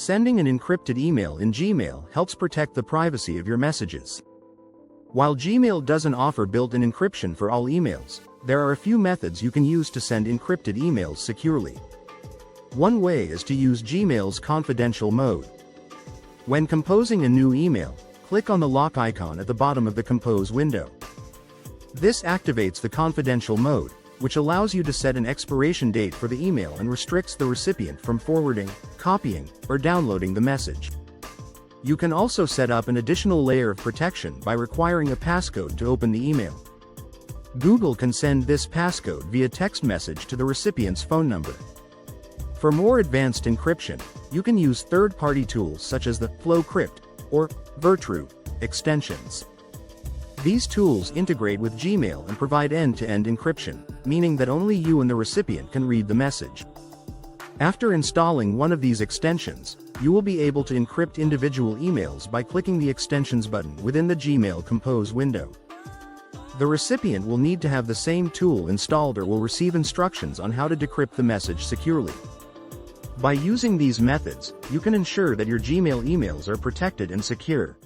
Sending an encrypted email in Gmail helps protect the privacy of your messages. While Gmail doesn't offer built-in encryption for all emails, there are a few methods you can use to send encrypted emails securely. One way is to use Gmail's confidential mode. When composing a new email, click on the lock icon at the bottom of the Compose window. This activates the confidential mode, which allows you to set an expiration date for the email and restricts the recipient from forwarding, copying, or downloading the message. You can also set up an additional layer of protection by requiring a passcode to open the email. Google can send this passcode via text message to the recipient's phone number. For more advanced encryption, you can use third-party tools such as the FlowCrypt or Virtru extensions. These tools integrate with Gmail and provide end-to-end encryption, meaning that only you and the recipient can read the message. After installing one of these extensions, you will be able to encrypt individual emails by clicking the Extensions button within the Gmail Compose window. The recipient will need to have the same tool installed or will receive instructions on how to decrypt the message securely. By using these methods, you can ensure that your Gmail emails are protected and secure.